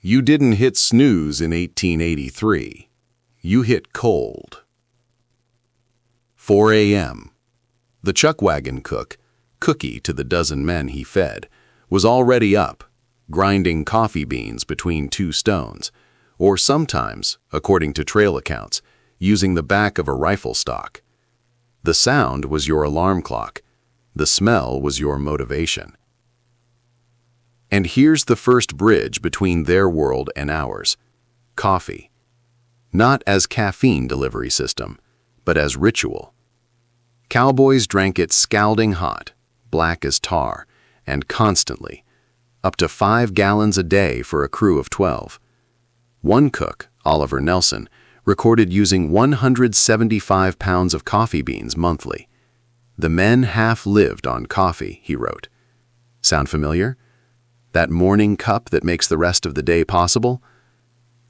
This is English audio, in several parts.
You didn't hit snooze in 1883. You hit cold. 4 a.m. The chuck wagon cook, cookie to the dozen men he fed, was already up, grinding coffee beans between two stones, or sometimes, according to trail accounts, using the back of a rifle stock. The sound was your alarm clock. The smell was your motivation. And here's the first bridge between their world and ours: coffee. Not as caffeine delivery system, but as ritual. Cowboys drank it scalding hot, black as tar, and constantly, up to 5 gallons a day for a crew of 12. One cook, Oliver Nelson, recorded using 175 pounds of coffee beans monthly. The men half lived on coffee, he wrote. Sound familiar? That morning cup that makes the rest of the day possible?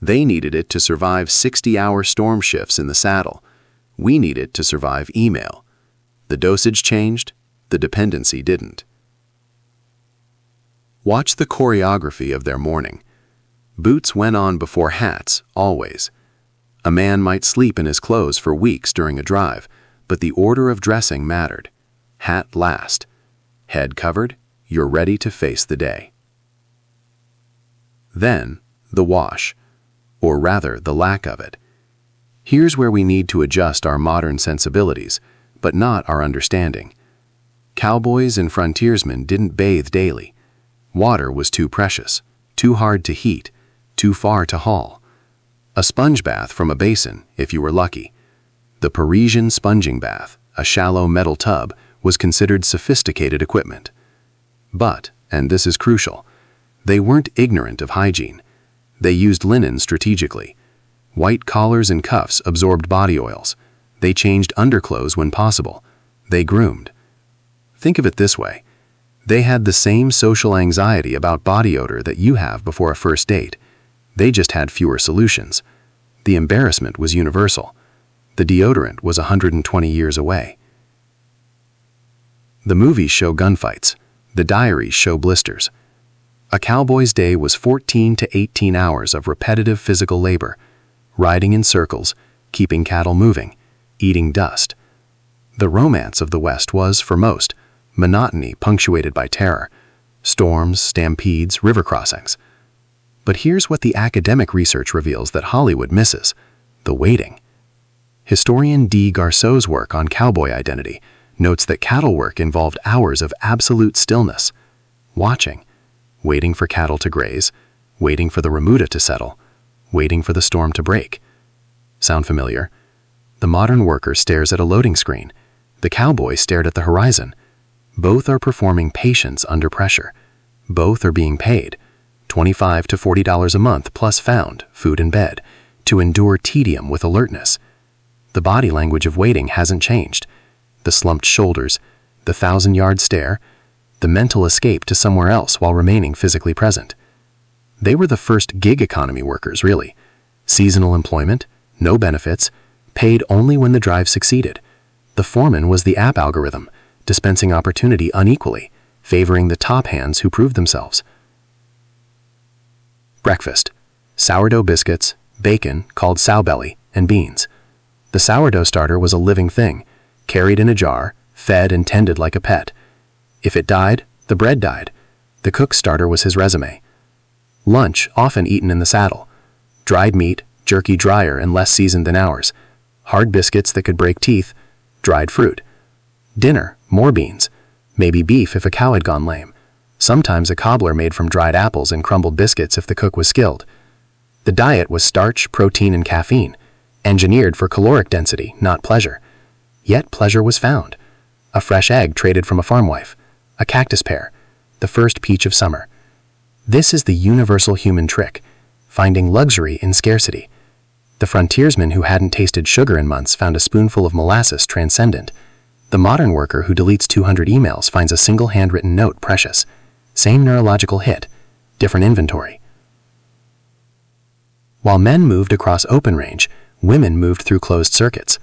They needed it to survive 60-hour storm shifts in the saddle. We need it to survive email. The dosage changed, the dependency didn't. Watch the choreography of their morning. Boots went on before hats, always. A man might sleep in his clothes for weeks during a drive, but the order of dressing mattered. Hat last. Head covered, you're ready to face the day. Then, the wash, or rather the lack of it. Here's where we need to adjust our modern sensibilities, but not our understanding. Cowboys and frontiersmen didn't bathe daily. Water was too precious, too hard to heat, too far to haul. A sponge bath from a basin, if you were lucky. The Parisian sponging bath, a shallow metal tub, was considered sophisticated equipment. But, and this is crucial, they weren't ignorant of hygiene. They used linen strategically. White collars and cuffs absorbed body oils. They changed underclothes when possible. They groomed. Think of it this way. They had the same social anxiety about body odor that you have before a first date. They just had fewer solutions. The embarrassment was universal. The deodorant was 120 years away. The movies show gunfights. The diaries show blisters. A cowboy's day was 14 to 18 hours of repetitive physical labor, riding in circles, keeping cattle moving, eating dust. The romance of the West was, for most, monotony punctuated by terror, storms, stampedes, river crossings. But here's what the academic research reveals that Hollywood misses: the waiting. Historian Dee Garceau's work on cowboy identity notes that cattle work involved hours of absolute stillness, watching, waiting for cattle to graze, waiting for the remuda to settle, waiting for the storm to break. Sound familiar? The modern worker stares at a loading screen. The cowboy stared at the horizon. Both are performing patience under pressure. Both are being paid $25 to $40 a month plus found, food and bed, to endure tedium with alertness. The body language of waiting hasn't changed. The slumped shoulders, the 1,000-yard stare, the mental escape to somewhere else while remaining physically present. They were the first gig economy workers, really. Seasonal employment, no benefits, paid only when the drive succeeded. The foreman was the app algorithm, dispensing opportunity unequally, favoring the top hands who proved themselves. Breakfast: sourdough biscuits, bacon, called sowbelly, and beans. The sourdough starter was a living thing, carried in a jar, fed and tended like a pet. If it died, the bread died. The cook's starter was his resume. Lunch, often eaten in the saddle. Dried meat, jerky drier and less seasoned than ours. Hard biscuits that could break teeth. Dried fruit. Dinner, more beans. Maybe beef if a cow had gone lame. Sometimes a cobbler made from dried apples and crumbled biscuits if the cook was skilled. The diet was starch, protein, and caffeine, engineered for caloric density, not pleasure. Yet pleasure was found. A fresh egg traded from a farm wife. A cactus pear, the first peach of summer. This is the universal human trick, finding luxury in scarcity. The frontiersman who hadn't tasted sugar in months found a spoonful of molasses transcendent. The modern worker who deletes 200 emails finds a single handwritten note precious. Same neurological hit, different inventory. While men moved across open range, women moved through closed circuits.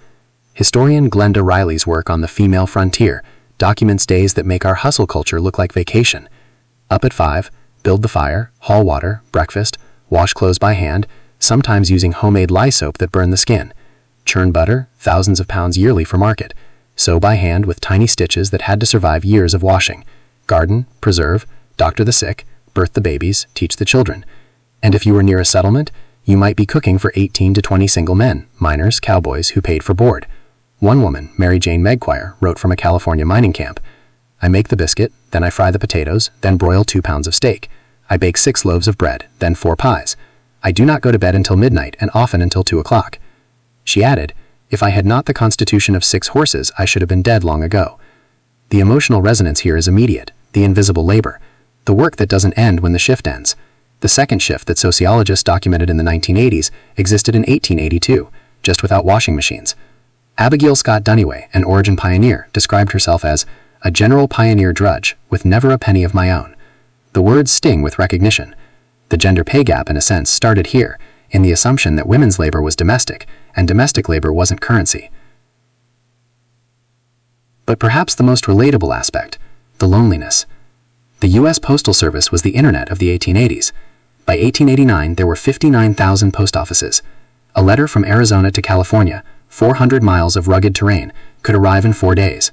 Historian Glenda Riley's work on the female frontier documents days that make our hustle culture look like vacation. Up at 5, build the fire, haul water, breakfast, wash clothes by hand, sometimes using homemade lye soap that burned the skin, churn butter, thousands of pounds yearly for market, sew by hand with tiny stitches that had to survive years of washing, garden, preserve, doctor the sick, birth the babies, teach the children. And if you were near a settlement, you might be cooking for 18 to 20 single men, miners, cowboys who paid for board. One woman, Mary Jane Megquire, wrote from a California mining camp, "I make the biscuit, then I fry the potatoes, then broil 2 pounds of steak. I bake 6 loaves of bread, then 4 pies. I do not go to bed until midnight and often until 2 o'clock." She added, "If I had not the constitution of 6 horses, I should have been dead long ago." The emotional resonance here is immediate, the invisible labor, the work that doesn't end when the shift ends. The second shift that sociologists documented in the 1980s existed in 1882, just without washing machines. Abigail Scott Duniway, an Origin pioneer, described herself as a general pioneer drudge with never a penny of my own. The words sting with recognition. The gender pay gap, in a sense, started here, in the assumption that women's labor was domestic, and domestic labor wasn't currency. But perhaps the most relatable aspect, the loneliness. The U.S. Postal Service was the internet of the 1880s. By 1889, there were 59,000 post offices. A letter from Arizona to California, 400 miles of rugged terrain, could arrive in 4 days.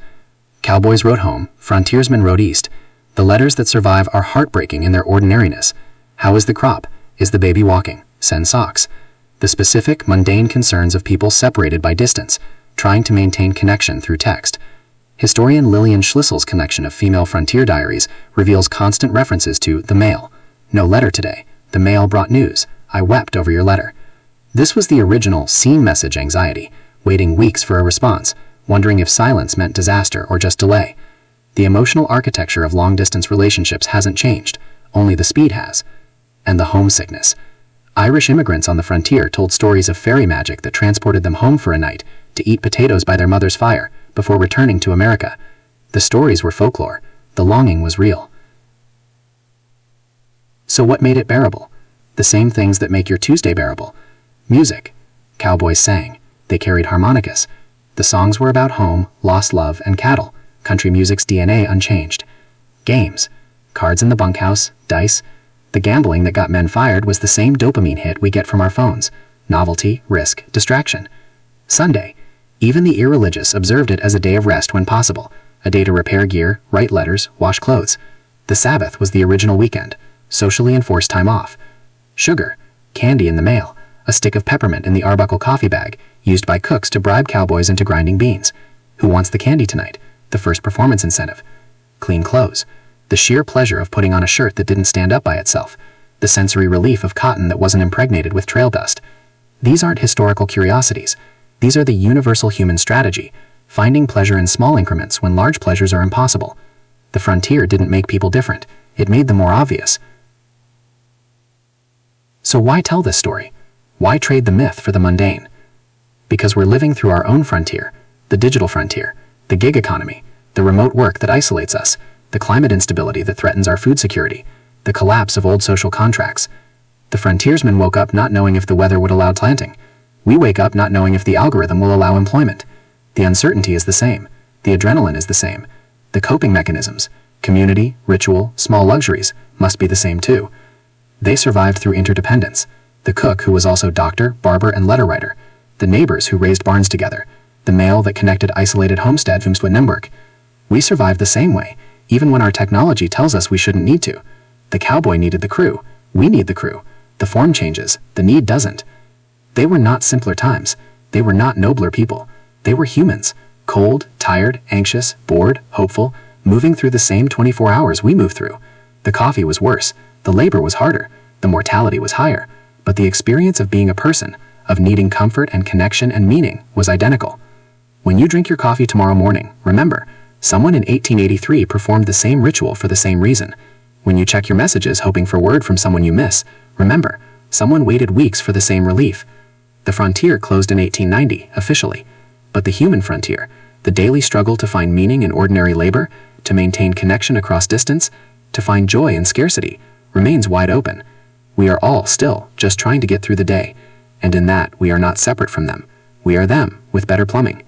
Cowboys wrote home, frontiersmen wrote east. The letters that survive are heartbreaking in their ordinariness. How is the crop? Is the baby walking? Send socks. The specific, mundane concerns of people separated by distance, trying to maintain connection through text. Historian Lillian Schlissel's collection of female frontier diaries reveals constant references to the mail. No letter today. The mail brought news. I wept over your letter. This was the original seen message anxiety, waiting weeks for a response, wondering if silence meant disaster or just delay. The emotional architecture of long-distance relationships hasn't changed, only the speed has. And the homesickness. Irish immigrants on the frontier told stories of fairy magic that transported them home for a night to eat potatoes by their mother's fire before returning to America. The stories were folklore. The longing was real. So what made it bearable? The same things that make your Tuesday bearable. Music. Cowboys sang. They carried harmonicas. The songs were about home, lost love, and cattle. Country music's DNA unchanged. Games. Cards in the bunkhouse, dice. The gambling that got men fired was the same dopamine hit we get from our phones. Novelty, risk, distraction. Sunday. Even the irreligious observed it as a day of rest when possible, a day to repair gear, write letters, wash clothes. The Sabbath was the original weekend, socially enforced time off. Sugar. Candy in the mail. A stick of peppermint in the Arbuckle coffee bag, used by cooks to bribe cowboys into grinding beans. Who wants the candy tonight? The first performance incentive. Clean clothes. The sheer pleasure of putting on a shirt that didn't stand up by itself. The sensory relief of cotton that wasn't impregnated with trail dust. These aren't historical curiosities. These are the universal human strategy, finding pleasure in small increments when large pleasures are impossible. The frontier didn't make people different. It made them more obvious. So why tell this story? Why trade the myth for the mundane? Because we're living through our own frontier, the digital frontier, the gig economy, the remote work that isolates us, the climate instability that threatens our food security, the collapse of old social contracts. The frontiersmen woke up not knowing if the weather would allow planting. We wake up not knowing if the algorithm will allow employment. The uncertainty is the same. The adrenaline is the same. The coping mechanisms, community, ritual, small luxuries, must be the same too. They survived through interdependence. The cook who was also doctor, barber, and letter writer. The neighbors who raised barns together. The mail that connected isolated homestead from Swindenburg. We survived the same way, even when our technology tells us we shouldn't need to. The cowboy needed the crew. We need the crew. The form changes. The need doesn't. They were not simpler times. They were not nobler people. They were humans. Cold, tired, anxious, bored, hopeful, moving through the same 24 hours we move through. The coffee was worse. The labor was harder. The mortality was higher. But the experience of being a person, of needing comfort and connection and meaning, was identical. When you drink your coffee tomorrow morning, remember, someone in 1883 performed the same ritual for the same reason. When you check your messages hoping for word from someone you miss, remember, someone waited weeks for the same relief. The frontier closed in 1890, officially. But the human frontier, the daily struggle to find meaning in ordinary labor, to maintain connection across distance, to find joy in scarcity, remains wide open. We are all still just trying to get through the day, and in that we are not separate from them. We are them, with better plumbing.